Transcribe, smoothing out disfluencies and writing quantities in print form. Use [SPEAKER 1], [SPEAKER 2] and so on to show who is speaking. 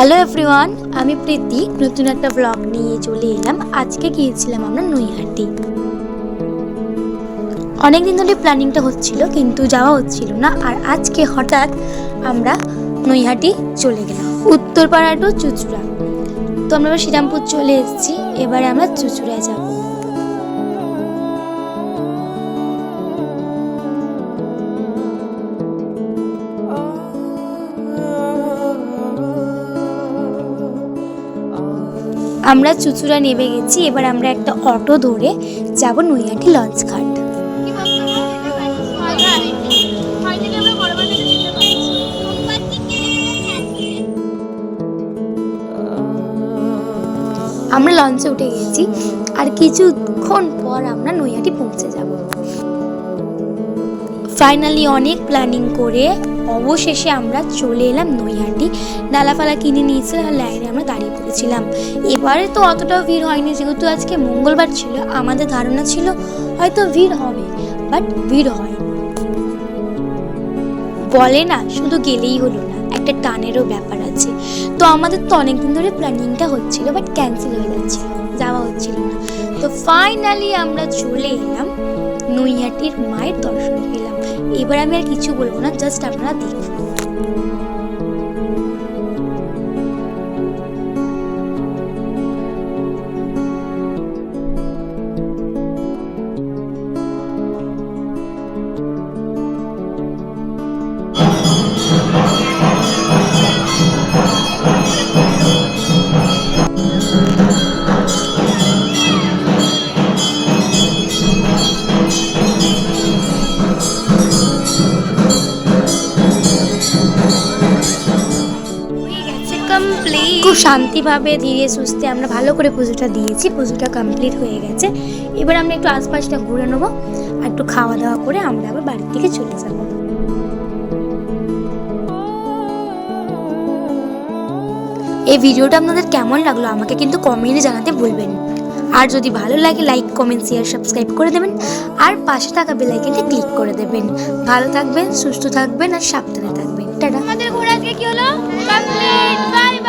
[SPEAKER 1] Hello everyone, আমি প্রীতি নতুন একটা ব্লগ নিয়ে চলে এলাম। আজকে গিয়েছিলাম আমরা নৈহাটি। অনেকদিন ধরে প্ল্যানিংটা হচ্ছিল কিন্তু যাওয়া হচ্ছিল না, আর আজকে হঠাৎ আমরা নৈহাটি চলে গেলাম। উত্তরপাড়া টু চুঁচুড়া। তো আমরা শ্রীরামপুর চলে এসেছি, এবারে আমরা চুঁচুড়ায় যাব। আমরা চুঁচুড়া নেমে গেছি, এবার আমরা একটা অটো ধরে যাব নৈহাটি লঞ্চ ঘাট। আমরা লঞ্চে উঠে গেছি, আর কিছুক্ষণ পর আমরা নৈহাটি পৌঁছে যাব। ফাইনালি অনেক প্ল্যানিং করে অবশেষে আমরা চলে এলাম নৈহাটি। ডালাফালা কিনে নিয়েছিলাম, আর লাইনে আমরা দাঁড়িয়ে পড়েছিলাম। এবারে তো অতটাও ভিড় হয়নি, যেহেতু আজকে মঙ্গলবার ছিল। আমাদের ধারণা ছিল হয়তো ভিড় হবে, বাট ভিড় হয়। বলে না শুধু গেলেই হলো না, একটা টানেরও ব্যাপার আছে। তো আমাদের তো অনেকদিন ধরে প্ল্যানিংটা হচ্ছিল, বাট ক্যান্সেল হয়ে যাচ্ছিল, যাওয়া হচ্ছিল না। তো ফাইনালি আমরা চলে এলাম, নৈহাটির মায়ের দর্শন পেলাম। এবার আমি আর কিছু বলবো না, জাস্ট আপনারা দেখুন। খুব শান্তিভাবে ধীরে সুস্থে আমরা ভালো করে পুজোটা দিয়েছি। পুজোটা কমপ্লিট হয়ে গেছে। এবার আমরা একটু আশপাশটা ঘুরে নেবো, আর একটু খাওয়া দাওয়া করে আমরা আবার বাড়ির দিকে চলে যাব। এই ভিডিওটা আপনাদের কেমন লাগলো আমাকে কিন্তু কমেন্টে জানাতে ভুলবেন। আর যদি ভালো লাগে লাইক, কমেন্ট, শেয়ার, সাবস্ক্রাইব করে দেবেন, আর পাশে থাকা বেল আইকনটা ক্লিক করে দেবেন। ভালো থাকবেন, সুস্থ থাকবেন, আর সাবধানে থাকবেন। টাটা। আমাদের ঘোরা আজকে কি হলো? কমপ্লিট। Bye bye.